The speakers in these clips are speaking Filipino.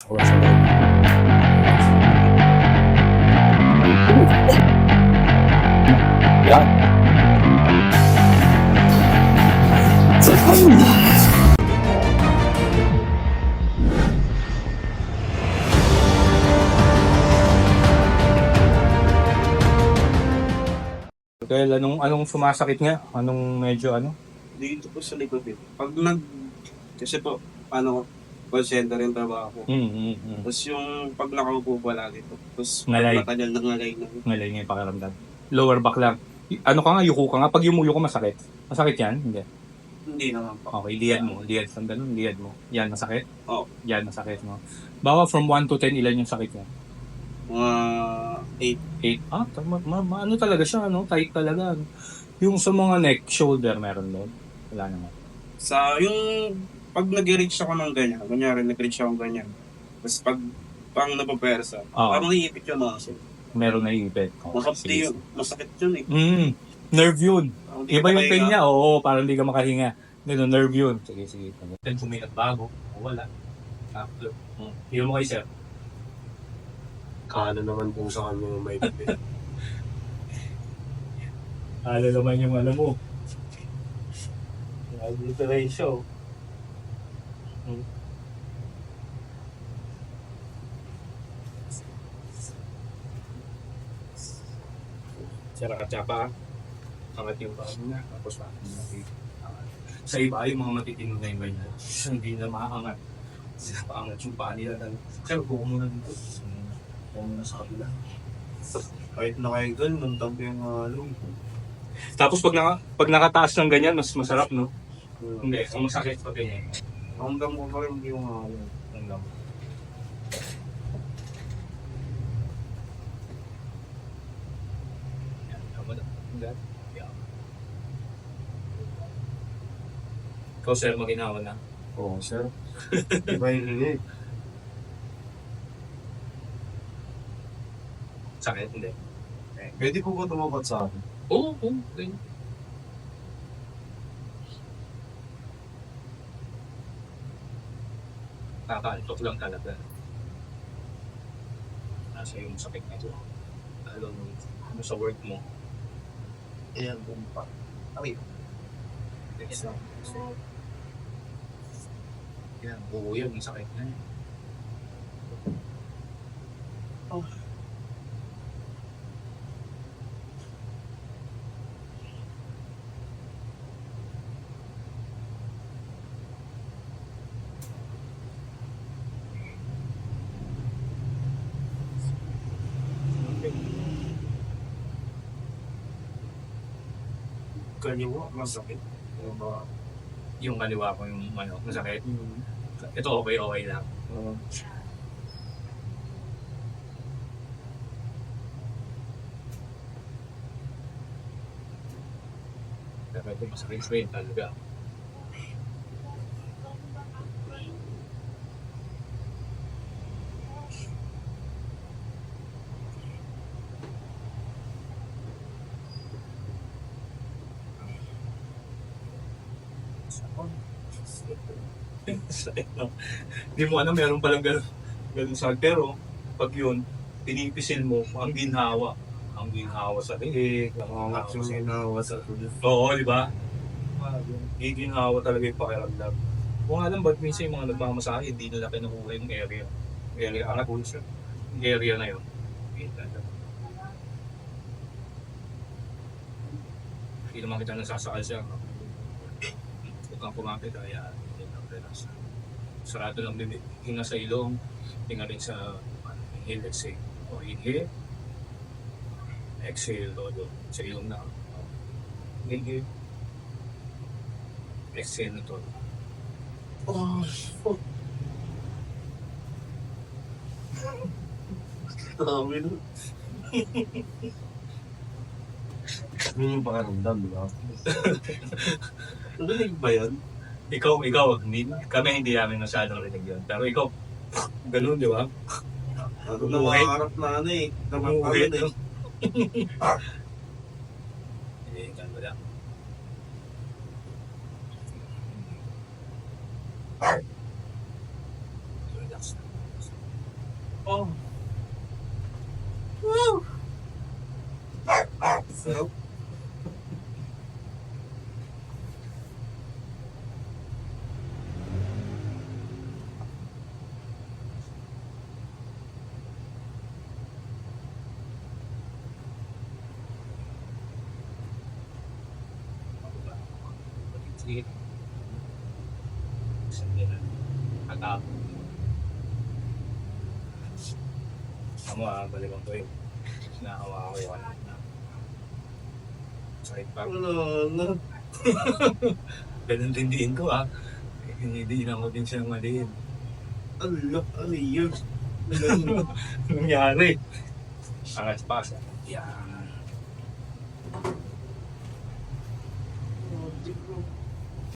Wala sa loob. Yan. Dahil anong sumasakit nga? Anong medyo ano? Dito po sa likod eh. Kasi po, call center yung trabaho ko. Tapos yung pag nakaupo pala dito. Tapos Ngalay. matagal na ngalay na. Ngalay nga yung pakiramdam. Lower back lang. Ano ka nga, yuko ka nga. Pag yumuyo ka, masakit. Masakit yan? Hindi. Hindi naman po. Okay, liad mo. Liad sa ganun, liad mo. Yan, masakit? Oo. Yan, masakit mo. Bawa from 1 to 10, ilan yung sakit niya? Mga 8. Ah, ano talaga siya, ano? Tight talaga. Yung sa mga neck, shoulder, meron doon? Wala naman. Sa yung pag nag-reach ako ng ganyan, kunyari nag-reach ako ng ganyan. Tapos pag napapersa, parang naiipit yung muscle. Meron na ipit. Makapti yun. Masakit yun eh. Nerve yun. Parang di Iba ka yung pain makahinga. niya, oo, parang hindi ka makahinga. Ganun, nerve yun. Sige. Then kung may nagbago, wala. After. Hiyo mo kay sir. Kala naman kung sa kanya may bibig. Hala naman yung ano mo. Obliteration. Sira ka tsapa. Angat yung paa niya. Tapos sa iba yung mga matitino na yung ganyan. Hindi na makaangat. Paangat yung paa nila. Sir, buko muna dito. Buko muna sa kabila. Kahit nakahigal, nandang yung Tapos pag nakataas ng ganyan, mas masarap, no? Hindi, ang masakit pag ganyan. Hanggang mo pa rin yung Hanggang. Yan, tama na. Hanggang. Yan. Ikaw, sir, maginawa na. Oo, sir. Iba yung hingay. Sakit, hindi. Pwede po ba tumapat sa akin? Oo, ganyan. Nakakaantok lang talaga. Nasa yung sakit nito. Lalo ano sa work mo. Ayan, bumpa. Okay. Next lang. Yan, buo yun, yung sakit na yun. kaliwa, masakit. Yung kaliwa ko yung masakit. Ito okay lang. Pero ito masakit rin talaga. Hindi mo alam, meron palang ganun sakit. Pero pag yun, pinipisil mo, ang ginhawa. Ang ginhawa sa liig, ang ginhawa sa tuloy. Oo, di ba? Giginhawa talaga yung pakiramdam. Kung alam ba't minsan yung mga nagmamasahe, hindi nila kinukuha yung area. Angat po siya. Yung area na yun. Hindi naman kita nasasakal siya. Huwag kang kumapit, kaya relax. Sarado lang bibig. Hinga sa ilong, hinga rin sa inhale, exhale. O inhale, exhale, todo. Sa ilong na. Inhale, exhale na todo. Dami nun. Yun yung pakaramdam, di ba? Narinig ba yan? Ikaw, kami hindi namin masyadong rinig yun. Pero ikaw, ganun, di ba? Ano na makakarap na ano eh. Umuhit. Naman Ganun lang. Relax. Oh. Woo! Sarap. Sige. Atap. Kamu balikan ko yun. Nakawa ko yun. Sakit pa. Wala. Ganun din diin ko Hinidiin ko din siyang maliin. Ano yun? Nangyari. Angas pa siya. Yan.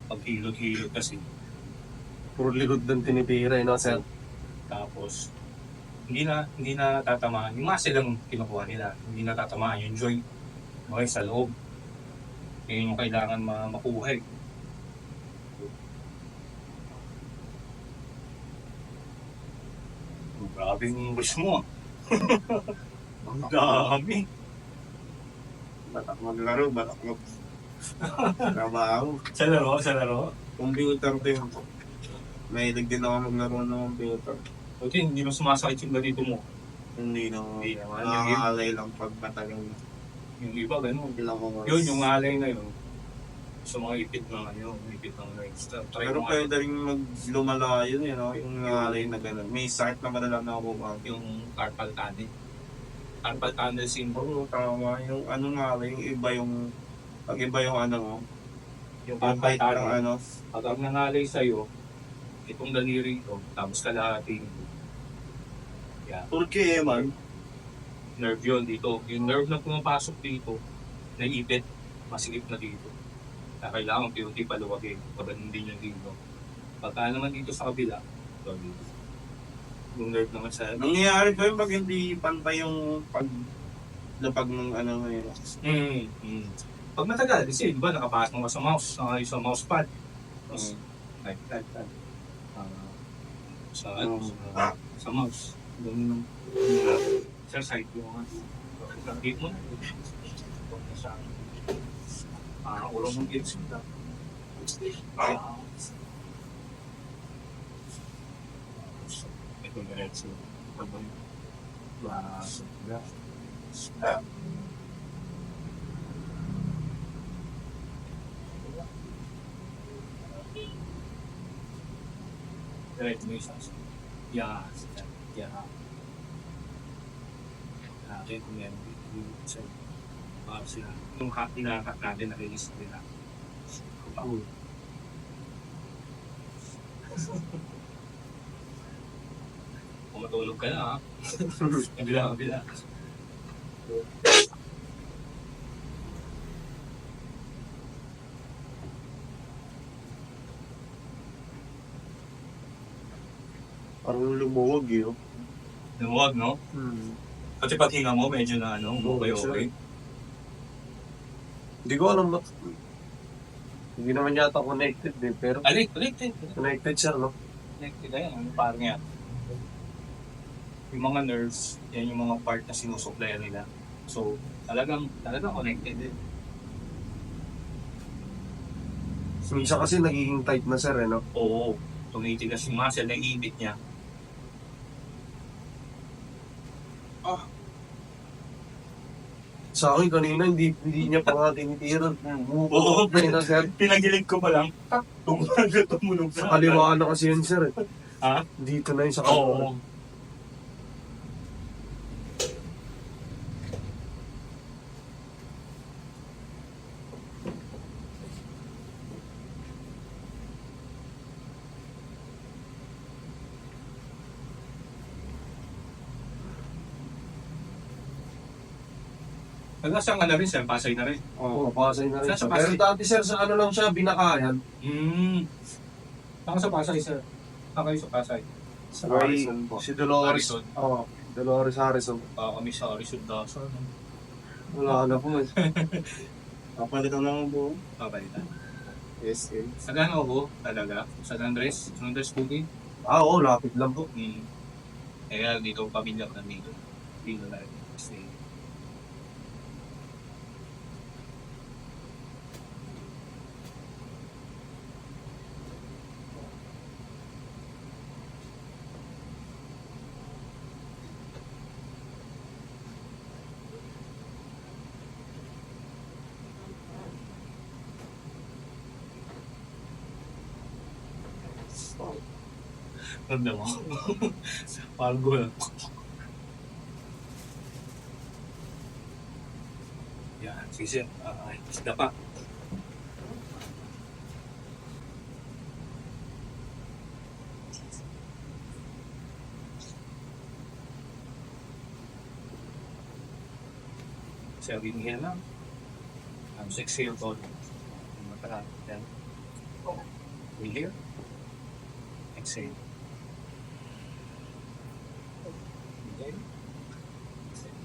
Pag hilot-hilot kasi. Puro likod ng tinitira, no, sir? Tapos, hindi na tatamaan. Yung muscle lang kinukuha nila. Hindi na tatamaan yung joint. Okay, sa loob. Yun yung kailangan makuha eh. Grabe yung wish mo. Ang dami. Batak maglaro, batak trabaho. Sa laro. Computer din. Mahilig din ako maglaro ng computer. Buti hindi mo sumasakit yung ganito mo. Hindi naman. Hindi naman. Nakakaalay lang pag matagal na. Yung iba ganun. Ilang ko. Yun, yung alay na yun. Sa mga ipit na ipit ng legs. Pero pwede rin lumala yun, yung alay na gano'n. May sakit na madalang na ako Yung carpal tunnel. Carpal tunnel syndrome. Oo, tama. Yung ano nga, yung iba yung pag iba yung ano mo, Yung ang carpal height ng tunnel. ano, Pag ang nangalay sa'yo, itong daliri ko, tapos kalahati. Yan. Turkey man. Nerve yun dito. Yung nerve na pumapasok dito, naipit, masikip na dito. Kaya kailangan piunti paluwagin. Pag hindi niya dito. Pagka naman dito sa kabila, ito dito. Yung nerve naman sa... Nangyayari ko yun pag hindi pantay yung paglapag ng ano ngayon. Pag matagal, kasi di ba nakapasok ka sa mouse, nakayos sa mousepad. Tapos, type. Sa mouse. Doon sa side yung hit mo na. Ulo mong hits mo na. Ito na rin siya. Right, may isang. Yeah. Natin kung yan. Sila. Yung hinakat natin, na-release nila. Kung matulog ka na, kabila. Parang lumuwag yun. Lumuwag, no? Kasi pag hinga mo, medyo na okay. Hindi ko alam ba. Hindi naman yata connected pero Connected. connected siya, no? Connected na yan, parang yan. Yung mga nerves, yan yung mga part na sinusuplayan nila. So, talagang connected eh. Minsan kasi nagiging tight na, sir, no? Oo, tumitigas yung muscle, naiibit niya. Sa akin kanina, hindi niya pa nga tinitira. Oo, na, sir. Pinagilig ko pa lang, tumunog Sa kaliwaan na kasi yun, sir. Ha? Dito na yun sa Oo. kaliwaan. Nasaan ka na rin, sir? Pasay na rin. Oo, pasay na rin. Sa siya. Pasay? Pero dati, sir, sa ano lang siya, binakayan. Saan ka sa Pasay, sir? Saan kayo sa Pasay? Sa Harrison po. Si Dolores. Harrison. Oo, Dolores Harrison. Kami sa Harrison Dawson. Wala na po, eh. Kapalitan lang ang buo. Papalitan. Yes. Saan ako talaga? San Andres? San Andres Cookie? Oo, lapit lang po. Kaya dito pamilya ko nandito. Dito na rin. Kasi ramdam mo. Parang gulong. Yan, sige. Isda pa. Sabi niya lang. I'm 6 years old. Matagal. Yan. Inhale. Exhale. Inhale. Exhale.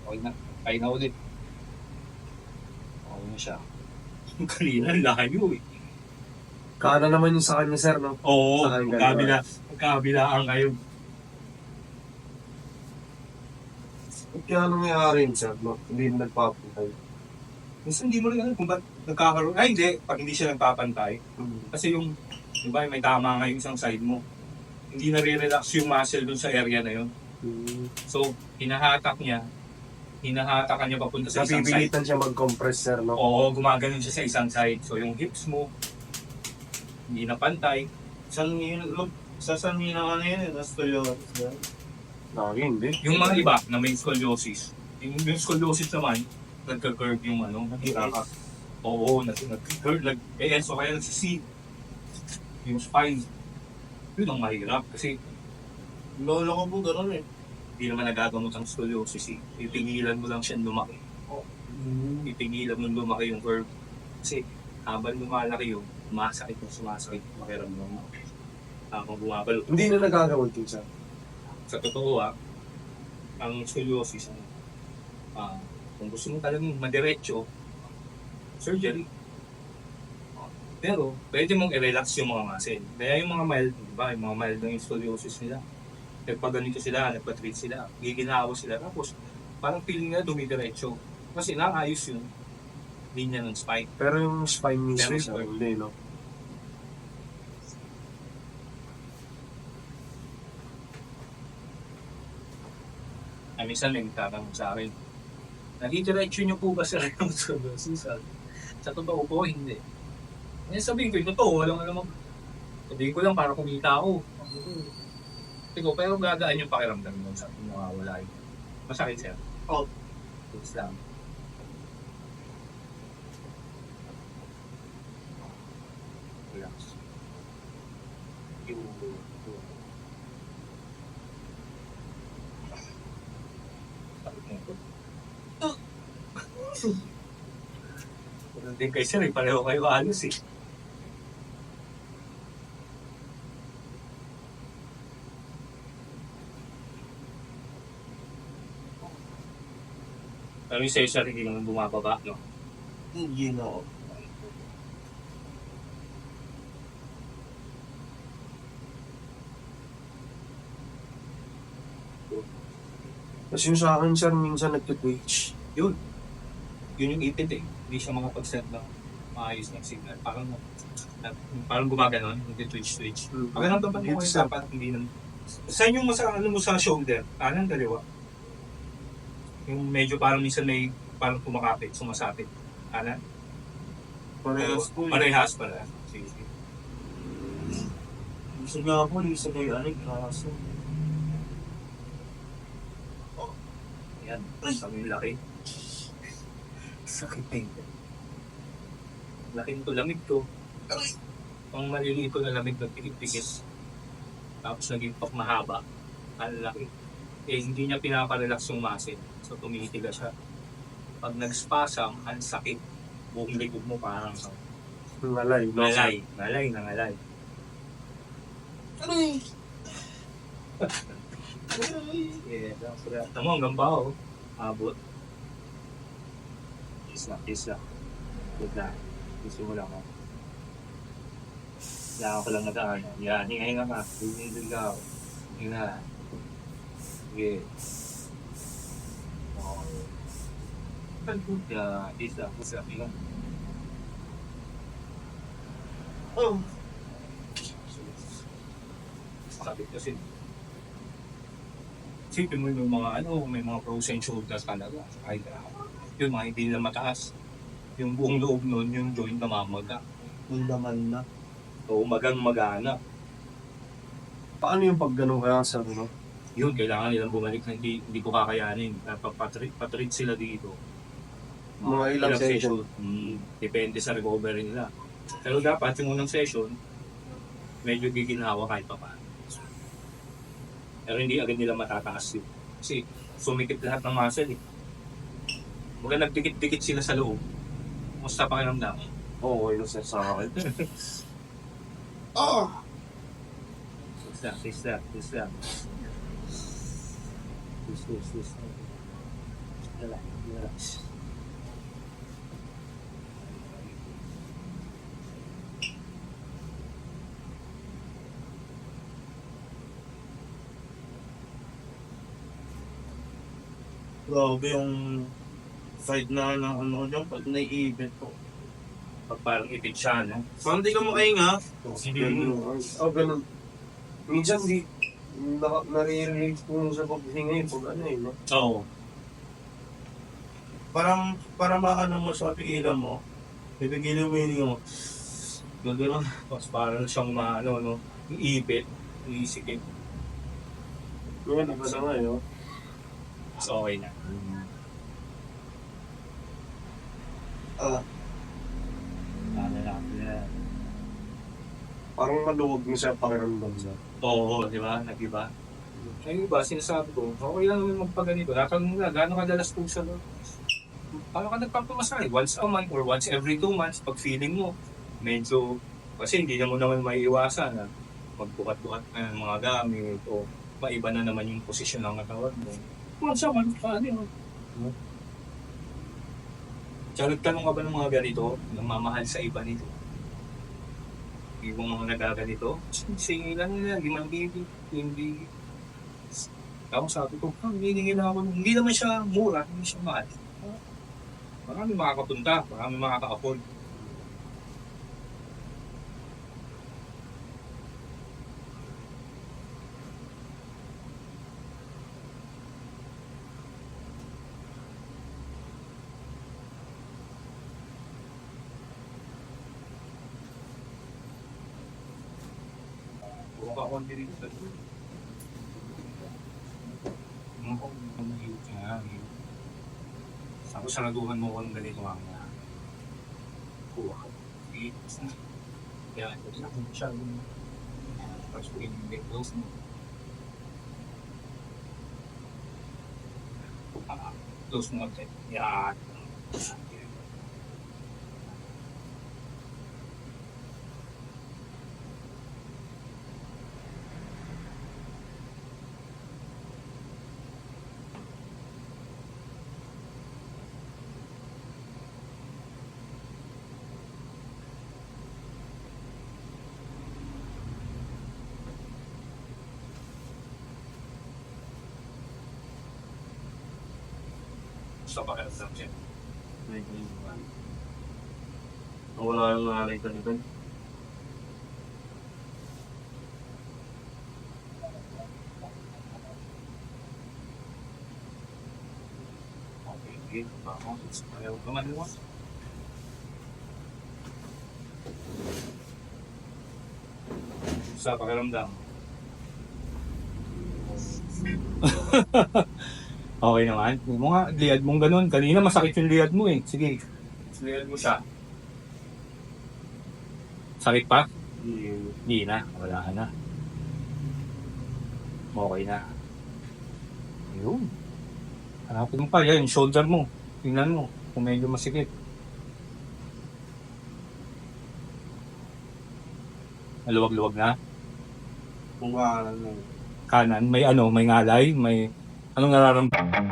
Okay na. Kaya na ulit. Okay na siya. Kanina, layo eh. Kanan naman yung sa kanya, sir, no? Oo, Sa akin, magkabilaan kayo. Kaya nangyayari yun, sir, no? Hindi na nagpapuntay. Minsan hindi mo rin alam kung ba't nagkakaroon. Ay hindi, pag hindi siya nagpapantay. Kasi yung, di ba, may tama nga yung isang side mo. Hindi nare-relax yung muscle dun sa area na yun. So, hinahatak niya papunta sa isang side. Napipilitan siya mag-compress, sir, no? Oo, gumaganon siya sa isang side. So, yung hips mo, hindi na pantay. Saan nila ka na yun? Scoliosis. Lagi, hindi. Yung mga iba na may scoliosis, yung scoliosis naman, nagka-curve yung ano, nagkaka. Oo, nagka-curve, so kaya nagsisi. Yung spine, yun ang mahirap kasi Lolo ko po gano'n eh. hindi naman nagagamot ang scoliosis eh. Ipigilan mo lang siya lumaki. Ipigilan mo lumaki yung curve. Kasi habang lumalaki yung sumasakit makiramdam mo. Habang bumabalo. Hindi na nagagawin yun, sir. Sa totoo ang scoliosis, kung gusto mo talagang madiretso, surgery. Pero, pwede mong i-relax yung mga muscle. Kaya yung mga mild, di ba, yung mga mild na yung scoliosis nila, nagpaganito sila, nagpa-treat sila, giginawa sila, tapos parang feeling nila dumidiretso. Kasi naayos yung linya ng spine. Pero yung spine mismo, Pero sir, hindi, no? Minsan may nagtatanong sa akin, nadidiretso nyo po ba sila yung scoliosis? Sa totoo po, hindi. Sabihin ko, yung totoo, walang alam. Sabihin ko lang para kumita ako. Pero gagaan yung pakiramdam mo sa kung nakawala yun. Masakit siya. Oo. It's lang. Relax. Hindi kayo sir, pareho kayo alos eh. Pero yung sa'yo sir, hindi naman bumababa, no? Hindi na ako. Tapos yung sa akin, sir, minsan nagtitwitch. Yun yung ipit eh. Hindi siya makapag-set ng maayos ng signal. Parang gumaganon, hindi twitch. Pakiramdam ba niyo Dito, kayo sir. dapat hindi nang... Saan yung ano mo sa shoulder? Kanan, dalawa? Yung medyo parang minsan may parang kumakapit, sumasapit. Kanan? Parehas po. Parehas. Sige. Isa nga po, isa kayo kaso. Yan. Sabi laki. Sakit eh. Laki nito, lamig to. Ang maliliit ko na lamig na tikit-tikit. Tapos naging mahaba. Ang laki. Eh, hindi niya pinaparelax yung muscle. So, tumitigas siya. Pag nag-spasm, ang sakit. Buong likod mo parang Ngalay. nangalay. Yeah, tama hanggang ba oh. Abot. Isla. Good na. Gusto mo lang ako. Kailangan ko lang nadaan. Yan, hinga ka. Hindi ka. Hinga. Sige. Yeah, isla. Hinga. Oh. Sakit kasi. Sipin mo yung mga may mga frozen shoulders talaga. Ay, yung mga hindi nila mataas. Yung buong loob nun, yung joint namamaga. Yung laman na. O magana. Paano yung pag ganun kaya sa ano? Yun, kailangan nilang bumalik na hindi ko kakayanin. Patreat sila dito. Mga ilang session? Depende sa recovery nila. Pero dapat yung unang session, medyo giginhawa kahit pa paano. Pero hindi agad nila matataas yun. Kasi sumikip lahat ng muscle eh. Baga nagdikit-dikit sila sa loob. Musta pakiramdam? Oo, yun sa akin. Please lang. Relax. Grabe yung side na ano dyan, pag naiibit ko. Pag parang ipit siya, no? Parang di ka makahinga. Ganun. Minsan naririnig ko sa paghinga yung pag ano eh, no? Oo. Para maano mo sa pigilan mo, pipigilin mo yung hininga mo. Gagano'n. Tapos parang siyang no? Yung ipit, yung isikip. Ngayon, iba na nga yun. So, okay na. Parang maluwag mo siya pakiramdam niya. Oo, di ba? Nag-iba. Yung iba, sinasabi ko, okay lang naman magpaganito. Gano'n kadalas po siya. Paano ka nagpapamasahe? Once a month or once every 2 months, pag feeling mo, medyo, kasi hindi mo naman maiiwasan na magbukat-bukat na ng mga gamit o maiba na naman yung posisyon ng katawan mo. Once a month, paano yun? Tsaka nagtanong ka ba ng mga ganito, namamahal sa iba nito? Yung mga nagaganito, sige lang nila, hindi. Tapos sabi ko, hiningin na ako. Hindi naman siya mura, hindi siya mahal. Marami makakapunta, marami makaka-afford. Puro ka konti dito sa dulo. Tapos saraduhan mo kung ganito ang kuha ka. Yan, ito na kung siya. Tapos kung close mo. Close mo agad. Yan. Sa pakiramdam siya. Wala yung nanay ka nito. Okay, ayaw naman mo. Sa pakiramdam. Okay naman. Hindi mo nga, liad mong ganun. Kanina masakit yung liad mo eh. Sige, liad mo siya. Sakit pa? Hindi na. Wala na. Okay na. Ayun. Hanapin mo pa. Yan, yung shoulder mo. Tingnan mo kung medyo masikip. Maluwag-luwag na. Kung Kanan, may ano, may ngalay, may anong nararamdaman.